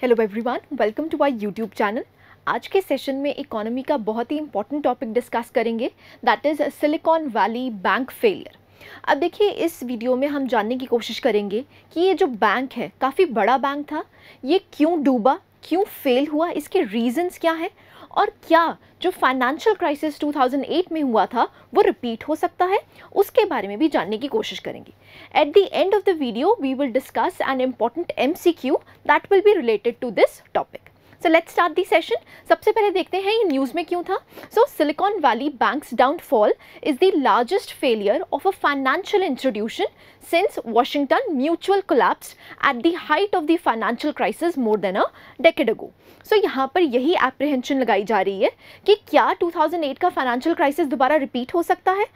Hello everyone, welcome to our YouTube channel. आज के session में इकोनॉमी का बहुत ही इंपॉर्टेंट टॉपिक डिस्कस करेंगे, that is silicon valley bank failure. अब देखिए, इस वीडियो में हम जानने की कोशिश करेंगे कि ये जो बैंक है, काफ़ी बड़ा बैंक था, ये क्यों डूबा, क्यों फेल हुआ, इसके रीजंस क्या है और क्या जो फाइनेंशियल क्राइसिस 2008 में हुआ था वो रिपीट हो सकता है, उसके बारे में भी जानने की कोशिश करेंगे। At the end of the video we will discuss an important MCQ that will be related to this topic. So let's start the session. सबसे पहले देखते हैं ये न्यूज़ में क्यों था। So silicon Valley Bank's downfall is the largest failure of a financial institution since Washington Mutual collapsed at the height of the financial crisis more than a decade ago. So यहाँ पर यही apprehension लगाई जा रही है कि क्या 2008 का फाइनेंशियल क्राइसिस दोबारा रिपीट हो सकता है।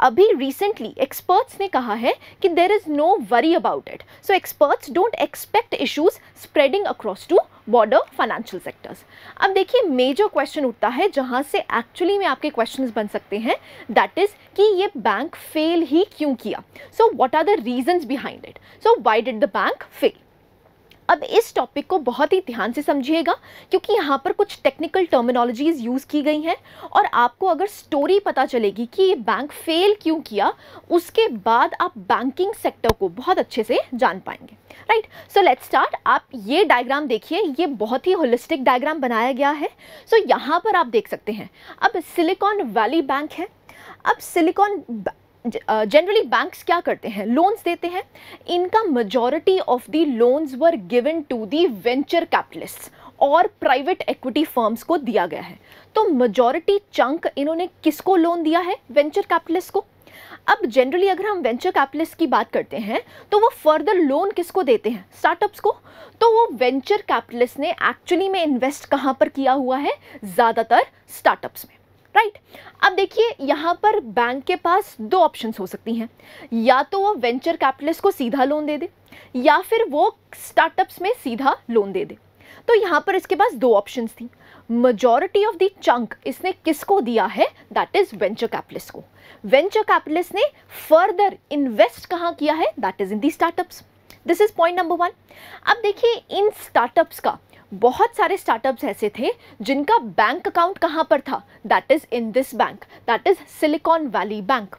अभी रिसेंटली एक्सपर्ट्स ने कहा है कि there is no worry about it. Experts don't expect issues spreading across to border financial sectors. अब देखिए, मेजर क्वेश्चन उठता है जहां से एक्चुअली में आपके क्वेश्चंस बन सकते हैं, दैट इज कि ये बैंक फेल ही क्यों किया। What are the reasons behind it, why did the bank fail. अब इस टॉपिक को बहुत ही ध्यान से समझिएगा क्योंकि यहाँ पर कुछ टेक्निकल टर्मिनोलॉजीज यूज़ की गई हैं और आपको अगर स्टोरी पता चलेगी कि ये बैंक फेल क्यों किया, उसके बाद आप बैंकिंग सेक्टर को बहुत अच्छे से जान पाएंगे। Right, so let's start. आप ये डायग्राम देखिए, ये बहुत ही होलिस्टिक डायग्राम बनाया गया है। यहाँ पर आप देख सकते हैं, अब सिलिकॉन वैली बैंक है। अब सिलिकॉन जनरली बैंक्स क्या करते हैं, लोन्स देते हैं। इनका majority of the loans were given to the venture capitalists और प्राइवेट एक्विटी फर्म्स को दिया गया है। तो मेजॉरिटी चंक इन्होंने किसको लोन दिया है, वेंचर कैपिटलिस्ट को। अब जनरली अगर हम वेंचर कैपिटलिस्ट की बात करते हैं तो वो फर्दर लोन किसको देते हैं, स्टार्टअप्स को। तो वो वेंचर कैपिटलिस्ट ने एक्चुअली में इन्वेस्ट कहाँ पर किया हुआ है, ज़्यादातर स्टार्टअप्स में। राइट, अब देखिए यहाँ पर बैंक के पास दो ऑप्शंस हो सकती हैं, या तो वो वेंचर कैपिटलिस्ट को सीधा लोन दे दे या फिर वो स्टार्टअप्स में सीधा लोन दे दे। तो यहाँ पर इसके पास दो ऑप्शंस थी। मेजॉरिटी ऑफ द चंक इसने किसको दिया है, दैट इज वेंचर कैपिटलिस्ट को। वेंचर कैपिटलिस्ट ने फर्दर इन्वेस्ट कहाँ किया है, that is in the startups. This is point number 1। अब देखिए, इन स्टार्टअप्स का बहुत सारे स्टार्टअप्स ऐसे थे जिनका बैंक अकाउंट कहाँ पर था, that is in this bank, that is silicon valley bank.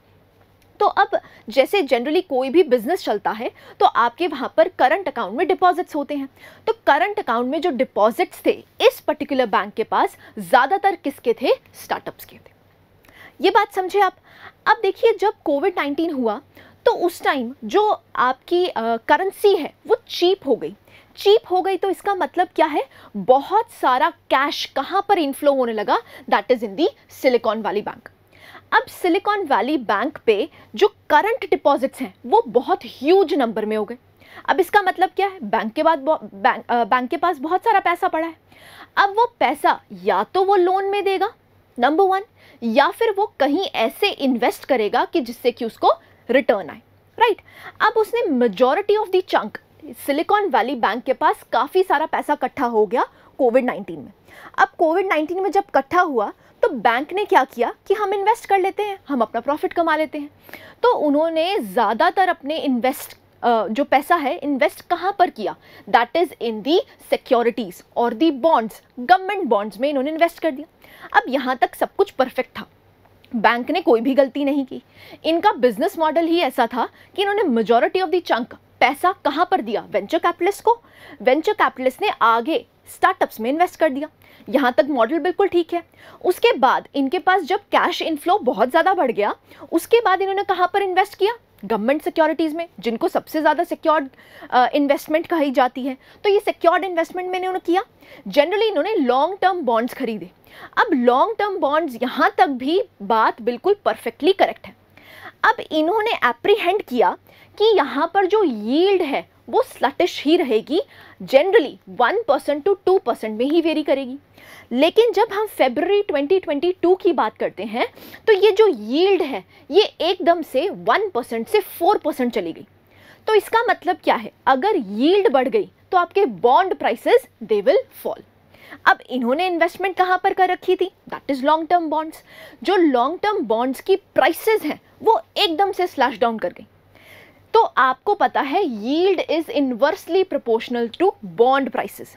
तो अब जैसे जनरली कोई भी बिजनेस चलता है तो आपके वहाँ पर करंट अकाउंट में डिपॉजिट्स होते हैं। तो करंट अकाउंट में जो डिपॉजिट्स थे इस पर्टिकुलर बैंक के पास ज़्यादातर किसके थे, स्टार्टअप्स के थे। ये बात समझे आप। अब देखिए, जब कोविड-19 हुआ तो उस टाइम जो आपकी करेंसी है वो चीप हो गई। चीप हो गई तो इसका मतलब क्या है, बहुत सारा कैश कहाँ पर इनफ्लो होने लगा, that is in the silicon valley bank. अब सिलिकॉन वैली बैंक पे जो करंट डिपॉजिट्स हैं वो बहुत ह्यूज नंबर में हो गए। अब इसका मतलब क्या है, बैंक के पास बहुत सारा पैसा पड़ा है। अब वो पैसा या तो वो लोन में देगा, नंबर 1, या फिर वो कहीं ऐसे इन्वेस्ट करेगा कि जिससे कि उसको रिटर्न आए। राइट, अब उसने majority of the chunk, silicon valley bank के पास काफ़ी सारा पैसा इकट्ठा हो गया कोविड-19 में। अब कोविड-19 में जब इकट्ठा हुआ तो बैंक ने क्या किया कि हम इन्वेस्ट कर लेते हैं, हम अपना प्रॉफिट कमा लेते हैं। तो उन्होंने ज़्यादातर अपने जो पैसा है इन्वेस्ट कहाँ पर किया, that is in the securities और दी बॉन्ड्स, गवर्नमेंट बॉन्ड्स में इन्होंने इन्वेस्ट कर दिया। अब यहाँ तक सब कुछ परफेक्ट था, बैंक ने कोई भी गलती नहीं की। इनका बिजनेस मॉडल ही ऐसा था कि इन्होंने मेजॉरिटी ऑफ द चंक पैसा कहाँ पर दिया, वेंचर कैपिटलिस्ट को। वेंचर कैपिटलिस्ट ने आगे स्टार्टअप्स में इन्वेस्ट कर दिया। यहाँ तक मॉडल बिल्कुल ठीक है। उसके बाद इनके पास जब कैश इनफ्लो बहुत ज़्यादा बढ़ गया, उसके बाद इन्होंने कहाँ पर इन्वेस्ट किया, गवर्नमेंट सिक्योरिटीज़ में, जिनको सबसे ज़्यादा सिक्योर्ड इन्वेस्टमेंट कही जाती है। तो ये सिक्योर्ड इन्वेस्टमेंट में इन्होंने किया। जनरली इन्होंने लॉन्ग टर्म बॉन्ड्स खरीदे। अब लॉन्ग टर्म बॉन्ड्स, यहाँ तक भी बात बिल्कुल परफेक्टली करेक्ट है। अब इन्होंने एप्रीहेंड किया कि यहाँ पर जो यील्ड है वो स्लटिश ही रहेगी, जनरली 1% to 2% में ही वेरी करेगी। लेकिन जब हम फरवरी 2022 की बात करते हैं तो ये जो यील्ड है ये एकदम से 1% से 4% चली गई। तो इसका मतलब क्या है, अगर यील्ड बढ़ गई तो आपके bond prices they will fall. अब इन्होंने इन्वेस्टमेंट कहाँ पर कर रखी थी, that is long term bonds. जो लॉन्ग टर्म बॉन्ड्स की प्राइसेस हैं वो एकदम से स्लैश डाउन कर गई। तो आपको पता है yield is inversely proportional to bond prices.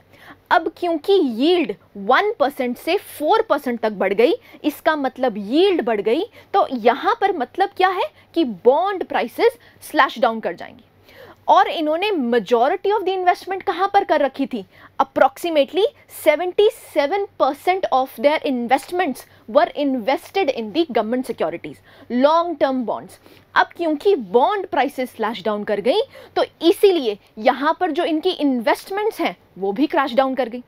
अब क्योंकि यील्ड 1% से 4% तक बढ़ गई, इसका मतलब यील्ड बढ़ गई, तो यहां पर मतलब क्या है कि बॉन्ड प्राइसेस स्लैश डाउन कर जाएंगी। और इन्होंने मेजॉरिटी ऑफ द इन्वेस्टमेंट कहां पर कर रखी थी? Approximately 77% of their investments were invested in the government securities, long term bonds. अब क्योंकि बॉन्ड प्राइसेस स्लैश डाउन कर गई, तो इसीलिए यहां पर जो इनकी इन्वेस्टमेंट्स हैं वो भी क्रैश डाउन कर गई।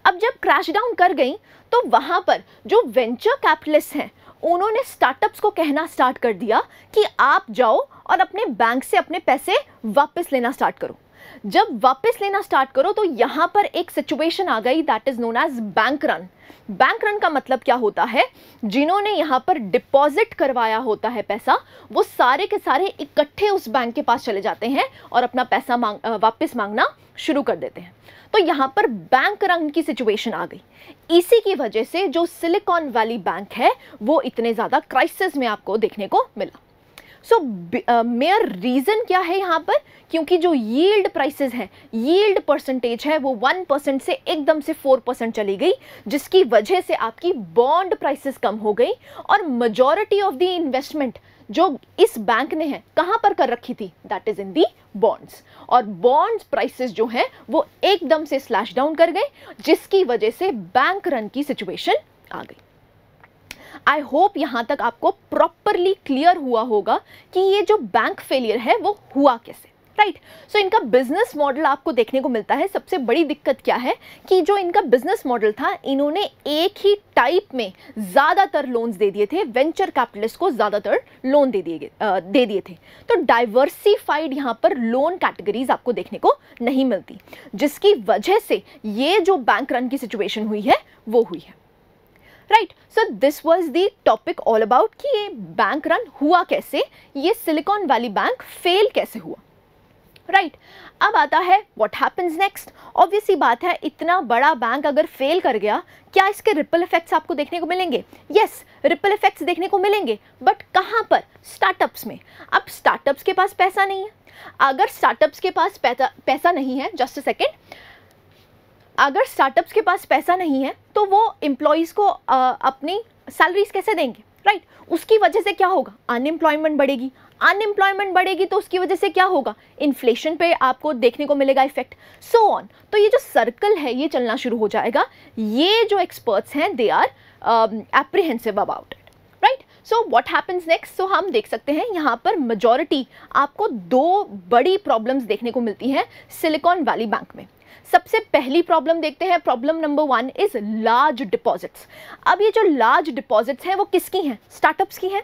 अब जब क्रैश डाउन कर गई तो वहां पर जो वेंचर कैपिटलिस्ट हैं उन्होंने स्टार्टअप्स को कहना स्टार्ट कर दिया कि आप जाओ और अपने बैंक से अपने पैसे वापस लेना स्टार्ट करो। जब वापस लेना स्टार्ट करो तो यहां पर एक सिचुएशन आ गई that is known as bank run. Bank run का मतलब क्या होता है? जिन्होंने यहां पर डिपॉजिट करवाया होता है पैसा, वो सारे के सारे इकट्ठे उस बैंक के पास चले जाते हैं और अपना पैसा वापस मांगना शुरू कर देते हैं। तो यहां पर बैंक रन की सिचुएशन आ गई। इसी की वजह से जो सिलिकॉन वैली बैंक है वो इतने ज्यादा क्राइसिस में आपको देखने को मिला। सो मेयर रीजन क्या है यहाँ पर? क्योंकि जो यील्ड प्राइसेस हैं, यील्ड परसेंटेज है वो 1% से एकदम से 4% चली गई, जिसकी वजह से आपकी बॉन्ड प्राइसेस कम हो गई और मेजॉरिटी ऑफ द इन्वेस्टमेंट जो इस बैंक ने है कहां पर कर रखी थी? That is in the bonds. और बॉन्ड्स प्राइसेस जो है वो एकदम से स्लैश डाउन कर गए, जिसकी वजह से बैंक रन की सिचुएशन आ गई। आई होप यहां तक आपको प्रॉपरली क्लियर हुआ होगा कि ये जो बैंक फेलियर है वो हुआ कैसे, राइट? सो इनका बिजनेस मॉडल आपको देखने को मिलता है। सबसे बड़ी दिक्कत क्या है कि जो इनका बिजनेस मॉडल था, इन्होंने एक ही टाइप में ज़्यादातर लोन्स दे दिए थे, वेंचर कैपिटलिस्ट को ज़्यादातर लोन दे दिए थे। तो डाइवर्सिफाइड यहाँ पर लोन कैटेगरीज आपको देखने को नहीं मिलती, जिसकी वजह से ये जो बैंक रन की सिचुएशन हुई है वो हुई है, right? So this was the topic all about कि ये बैंक रन हुआ कैसे, ये सिलिकॉन वैली बैंक फेल कैसे हुआ, राइट? अब आता है व्हाट हैपेंस नेक्स्ट। ऑब्वियस सी बात है, इतना बड़ा बैंक अगर फेल कर गया, क्या इसके रिपल इफेक्ट्स आपको देखने को मिलेंगे? यस, रिपल इफेक्ट्स देखने को मिलेंगे, बट कहां पर? स्टार्टअप्स में। अब स्टार्टअप्स के पास पैसा नहीं है। अगर स्टार्टअप्स के पास पैसा नहीं है, जस्ट अ सेकेंड, अगर स्टार्टअप्स के पास पैसा नहीं है तो वो एम्प्लॉइज को अपनी सैलरीज कैसे देंगे, राइट? उसकी वजह से क्या होगा? अनएम्प्लॉयमेंट बढ़ेगी। अनएम्प्लॉयमेंट बढ़ेगी तो उसकी वजह से क्या होगा? इन्फ्लेशन पे आपको देखने को मिलेगा इफेक्ट, सो ऑन। तो ये जो सर्कल है ये चलना शुरू हो जाएगा। ये जो एक्सपर्ट्स हैं they are apprehensive about it, right? So what happens next? So हम देख सकते हैं यहाँ पर मेजॉरिटी आपको दो बड़ी प्रॉब्लम्स देखने को मिलती हैं सिलिकॉन वैली बैंक में। सबसे पहली प्रॉब्लम देखते हैं, problem number 1 is large deposits. अब ये जो लार्ज डिपॉजिट्स हैं वो किसकी हैं? स्टार्टअप्स की हैं।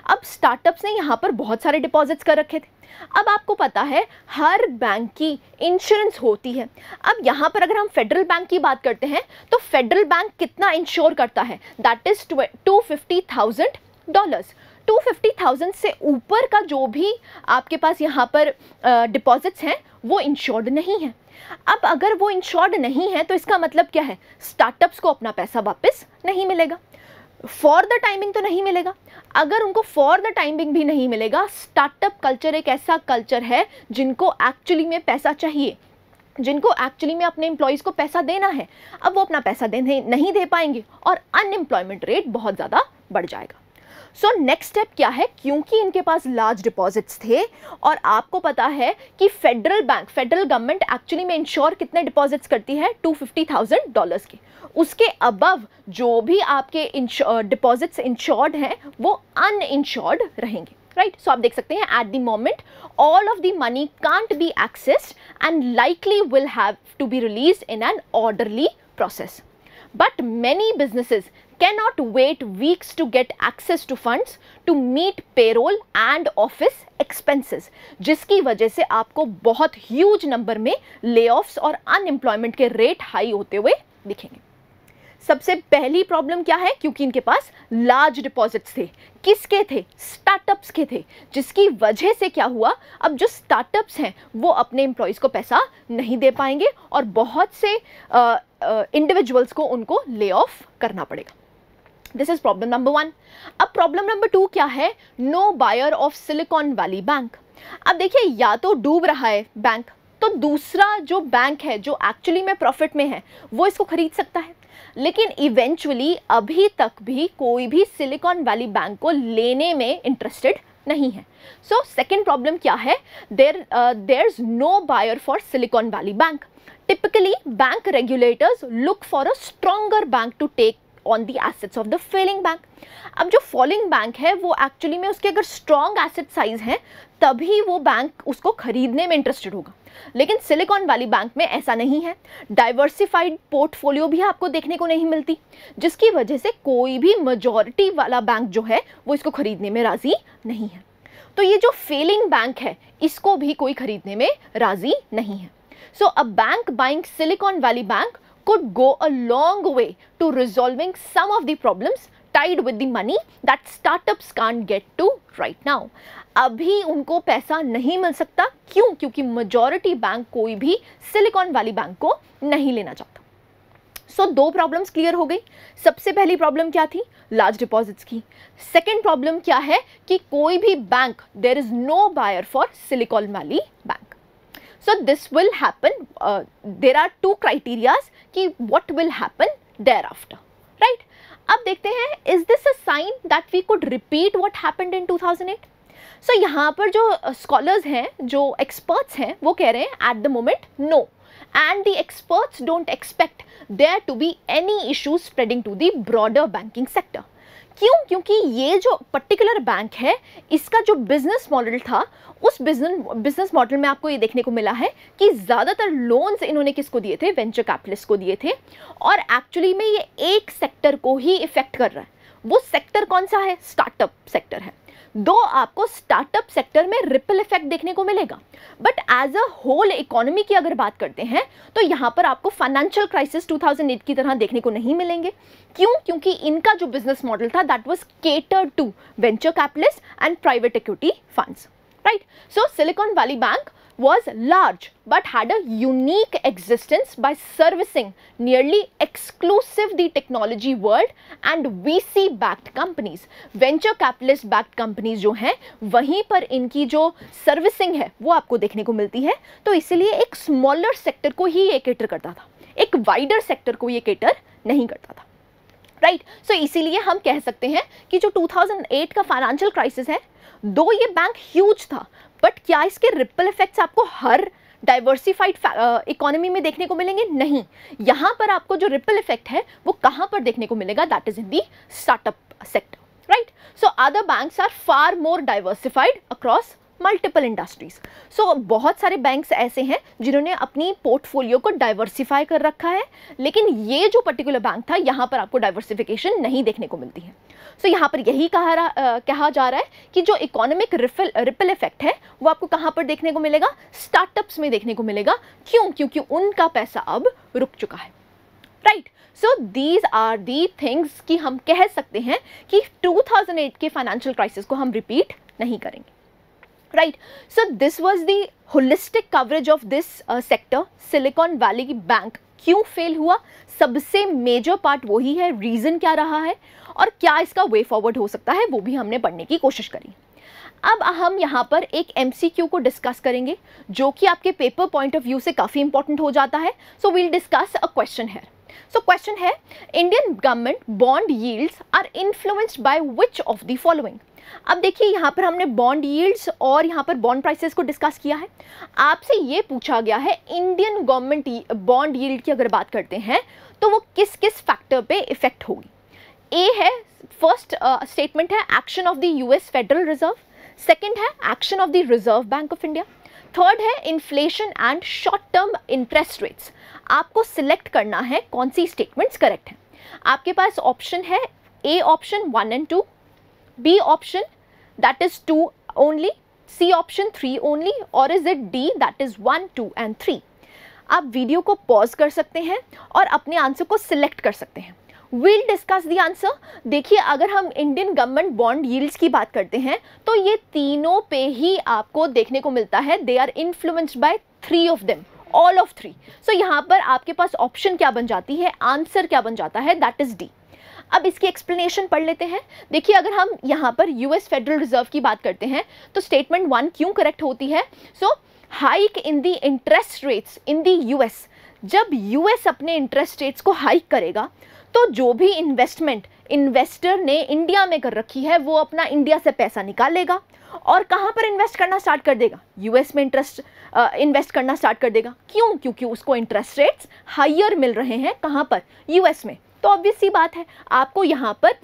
अब स्टार्टअप्स ने यहाँ पर बहुत सारे डिपॉजिट्स कर रखे थे। अब आपको पता है हर बैंक की इंश्योरेंस होती है। अब यहाँ पर अगर हम फेडरल बैंक की बात करते हैं तो फेडरल बैंक कितना इंश्योर करता है? That is $250,000। 250,000 से ऊपर का जो भी आपके पास यहाँ पर डिपॉजिट्स हैं वो इंश्योर्ड नहीं है। अब अगर वो इंश्योर्ड नहीं है तो इसका मतलब क्या है? स्टार्टअप्स को अपना पैसा वापस नहीं मिलेगा, फॉर द टाइमिंग तो नहीं मिलेगा। अगर उनको फॉर द टाइमिंग भी नहीं मिलेगा, स्टार्टअप कल्चर एक ऐसा कल्चर है जिनको एक्चुअली में पैसा चाहिए, जिनको एक्चुअली में अपने एम्प्लॉयज़ को पैसा देना है। अब वो अपना पैसा नहीं दे पाएंगे और अनएम्प्लॉयमेंट रेट बहुत ज़्यादा बढ़ जाएगा। सो नेक्स्ट स्टेप क्या है? क्योंकि इनके पास लार्ज डिपॉजिट्स थे और आपको पता है कि फेडरल गवर्नमेंट एक्चुअली में इंश्योर कितने डिपॉजिट्स करती है? $250,000 के। उसके अबव जो भी आपके डिपॉजिट्स इंश्योर्ड हैं वो अनइंश्योर्ड रहेंगे, राइट? सो आप देख सकते हैं at the moment all of the money can't be accessed and likely will have to be released in an orderly process. But many businesses cannot wait weeks to get access to funds to meet payroll and office expenses, जिसकी वजह से आपको बहुत huge number में layoffs और unemployment के rate high होते हुए दिखेंगे। सबसे पहली प्रॉब्लम क्या है? क्योंकि इनके पास लार्ज डिपॉजिट्स थे। किसके थे? स्टार्टअप्स के थे, जिसकी वजह से क्या हुआ? अब जो स्टार्टअप्स हैं वो अपने एम्प्लॉयज़ को पैसा नहीं दे पाएंगे और बहुत से इंडिविजुअल्स को उनको ले ऑफ करना पड़ेगा। This is problem number 1। अब प्रॉब्लम नंबर 2 क्या है? No buyer of silicon valley bank. अब देखिए, या तो डूब रहा है बैंक, तो दूसरा जो बैंक है जो एक्चुअली में प्रॉफिट में है वो इसको खरीद सकता है, लेकिन इवेंचुअली अभी तक भी कोई भी सिलिकॉन वैली बैंक को लेने में इंटरेस्टेड नहीं है। सो सेकेंड प्रॉब्लम क्या है? There is no buyer for silicon valley bank. Typically bank regulators look for a stronger bank to take on the assets of the failing bank. अब जो falling bank है वो actually में उसके अगर strong asset size है तभी वो बैंक उसको खरीदने में इंटरेस्टेड होगा, लेकिन सिलिकॉन वैली बैंक में ऐसा नहीं है। डाइवर्सिफाइड पोर्टफोलियो भी आपको देखने को नहीं मिलती, जिसकी वजह से कोई भी मेजॉरिटी वाला बैंक जो है वो इसको खरीदने में राजी नहीं है। तो ये जो फेलिंग बैंक है इसको भी कोई खरीदने में राजी नहीं है। So a bank buying Silicon valley Bank could go a long way to resolving some of the problems tied with the money that startups can't get to right now। अभी उनको पैसा नहीं मिल सकता, क्यों? क्योंकि मेजॉरिटी बैंक कोई भी silicon valley bank को नहीं लेना चाहता। सो दो प्रॉब्लम्स क्लियर हो गई। सबसे पहली प्रॉब्लम क्या थी? लार्ज डिपॉजिट्स की। सेकेंड प्रॉब्लम क्या है कि कोई भी bank, there is no buyer for silicon valley bank. So this will happen, there are two criterias कि what will happen thereafter, right? अब देखते हैं, is this a sign that we could repeat what happened in 2008? So यहाँ पर जो scholars हैं, जो experts हैं, वो कह रहे हैं at the moment no, and the experts don't expect there to be any issues spreading to the broader banking sector। क्यों? क्योंकि ये जो पर्टिकुलर बैंक है इसका जो बिजनेस मॉडल था, उस बिजनेस मॉडल में आपको ये देखने को मिला है कि ज़्यादातर लोन्स इन्होंने किसको दिए थे? वेंचर कैपिटलिस्ट को दिए थे, और एक्चुअली में ये एक सेक्टर को ही इफेक्ट कर रहा है। वो सेक्टर कौन सा है? स्टार्टअप सेक्टर है। दो आपको स्टार्टअप सेक्टर में रिपल इफेक्ट देखने को मिलेगा, but as a whole economy की अगर बात करते हैं तो यहाँ पर आपको फाइनेंशियल क्राइसिस 2008 की तरह देखने को नहीं मिलेंगे। क्यों? क्योंकि इनका जो बिजनेस मॉडल था that was catered to venture capitalist and private equity funds, right? So silicon valley bank was large but had a unique existence by servicing nearly exclusive the technology world and VC backed companies। venture capitalist backed companies जो हैं वहीं पर इनकी जो servicing है वो आपको देखने को मिलती है। तो इसलिए एक स्मॉलर सेक्टर को ही ये केटर करता था, एक वाइडर सेक्टर को ये केटर नहीं करता था, राइट? सो इसीलिए हम कह सकते हैं कि जो 2008 का फाइनेंशियल क्राइसिस है, दो ये बैंक ह्यूज था, बट क्या इसके रिपल इफेक्ट्स आपको हर डाइवर्सिफाइड इकोनॉमी में देखने को मिलेंगे? नहीं। यहाँ पर आपको जो रिपल इफेक्ट है वो कहाँ पर देखने को मिलेगा? That is in the startup sector, right? So other banks are far more diversified across multiple industries. So बहुत सारे बैंक्स ऐसे हैं जिन्होंने अपनी पोर्टफोलियो को डाइवर्सिफाई कर रखा है, लेकिन ये जो पर्टिकुलर बैंक था यहाँ पर आपको डाइवर्सिफिकेशन नहीं देखने को मिलती है। सो यहाँ पर यही कहा जा रहा है कि जो इकोनॉमिक रिपल इफेक्ट है वो आपको कहाँ पर देखने को मिलेगा? स्टार्टअप्स में देखने को मिलेगा। क्यों? क्योंकि उनका पैसा अब रुक चुका है, right? So these are the things कि हम कह सकते हैं कि 2008 के फाइनेंशियल क्राइसिस को हम रिपीट नहीं करेंगे, right? So this was the holistic coverage of this sector. Silicon valley bank क्यों फेल हुआ, सबसे मेजर पार्ट वही है, रीजन क्या रहा है और क्या इसका वे फॉरवर्ड हो सकता है, वो भी हमने पढ़ने की कोशिश करी। अब हम यहाँ पर एक MCQ को डिस्कस करेंगे जो कि आपके पेपर पॉइंट ऑफ व्यू से काफ़ी इंपॉर्टेंट हो जाता है। So we'll discuss a question है। सो क्वेश्चन है, Indian government bond yields are influenced by which of the following. अब देखिए यहाँ पर हमने बॉन्ड यील्ड्स और यहाँ पर बॉन्ड प्राइसेस को डिस्कस किया है। आपसे ये पूछा गया है इंडियन गवर्नमेंट बॉन्ड यील्ड की अगर बात करते हैं तो वो किस किस फैक्टर पे इफेक्ट होगी। ए है, फर्स्ट स्टेटमेंट है action of the US Federal Reserve, second है action of the Reserve Bank of India, third है inflation and short term interest rates. आपको सिलेक्ट करना है कौन सी स्टेटमेंट्स करेक्ट हैं। आपके पास ऑप्शन है A option 1 and 2, B option that is 2 only, C option 3 only, और is it D that is 1, 2 and 3। आप वीडियो को पॉज कर सकते हैं और अपने आंसर को सिलेक्ट कर सकते हैं। We'll discuss the answer। देखिए अगर हम इंडियन गवर्नमेंट बॉन्ड यील्ड्स की बात करते हैं तो ये तीनों पे ही आपको देखने को मिलता है, they are influenced by 3 of them, all of 3। So यहाँ पर आपके पास ऑप्शन क्या बन जाती है, आंसर क्या बन जाता है, दैट इज D। अब इसकी एक्सप्लेनेशन पढ़ लेते हैं। देखिए, अगर हम यहाँ पर यूएस फेडरल रिजर्व की बात करते हैं तो स्टेटमेंट 1 क्यों करेक्ट होती है? So hike in the interest rates in the US, जब यूएस अपने इंटरेस्ट रेट्स को हाइक करेगा तो जो भी इन्वेस्टमेंट इन्वेस्टर ने इंडिया में कर रखी है वो अपना इंडिया से पैसा निकालेगा और कहाँ पर इन्वेस्ट करना स्टार्ट कर देगा? यूएस में इन्वेस्ट करना स्टार्ट कर देगा। क्यों? क्योंकि उसको इंटरेस्ट रेट्स हायर मिल रहे हैं। कहाँ पर? यूएस में। तो ऑब्वियस सी बात है, आपको यहाँ पर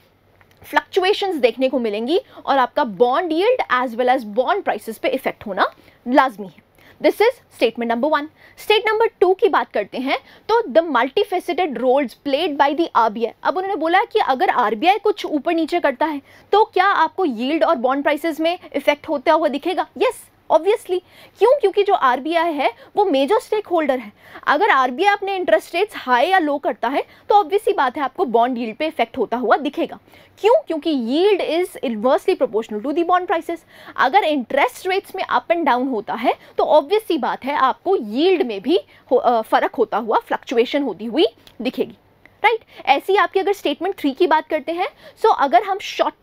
फ्लक्चुएशंस देखने को मिलेंगी और आपका bond yield as well as bond prices पे इफेक्ट होना लाजमी है। This is statement number 1। State number 2 की बात करते हैं तो the multifaceted roles played by the RBI. अब उन्होंने बोला कि अगर आरबीआई कुछ ऊपर नीचे करता है तो क्या आपको यील्ड और बॉन्ड प्राइसेस में इफेक्ट होता हुआ दिखेगा? Yes, obviously. क्यों? क्योंकि जो आरबीआई है वो मेजर स्टेक होल्डर है। अगर आरबीआई अपने इंटरेस्ट रेट्स हाई या लो करता है तो ऑब्वियस सी बात है आपको बॉन्ड यील्ड पे इफेक्ट होता हुआ दिखेगा। क्यों? क्योंकि yield is inversely proportional to the bond prices. अगर इंटरेस्ट रेट्स में अप एंड डाउन होता है तो ऑब्वियस सी बात है आपको यील्ड में भी फर्क होता हुआ, फ्लक्चुएशन होती हुई दिखेगी। राइट। ऐसी आपकी अगर स्टेटमेंट 3 की बात करते हैं, सो अगर हम शॉर्ट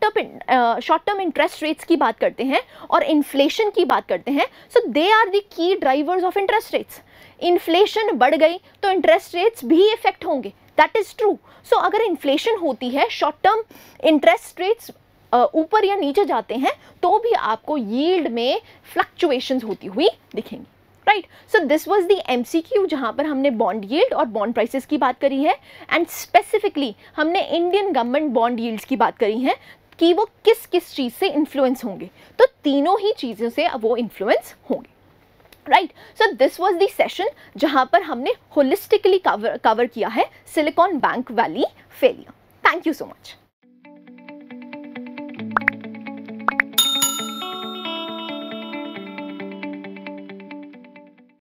टर्म इंटरेस्ट रेट्स की बात करते हैं और इन्फ्लेशन की बात करते हैं, so they are the key drivers of interest rates. Inflation बढ़ गई तो इंटरेस्ट रेट्स भी इफेक्ट होंगे, दैट इज ट्रू। सो अगर इन्फ्लेशन होती है, शॉर्ट टर्म इंटरेस्ट रेट्स ऊपर या नीचे जाते हैं तो भी आपको यील्ड में फ्लक्चुएशंस होती हुई दिखेंगी। Right. So this was the MCQ जहां पर हमने बॉन्ड यील्ड और बॉन्ड प्राइसेस की बात करी है एंड स्पेसिफिकली हमने इंडियन गवर्नमेंट बॉन्ड यील्ड्स की बात करी है कि वो किस किस चीज़ से इन्फ्लुएंस होंगे। तो तीनों ही चीज़ों से वो इन्फ्लुएंस होंगे। Right. So this was the session जहां पर हमने होलिस्टिकली कवर किया है silicon bank valley failure. Thank you so much.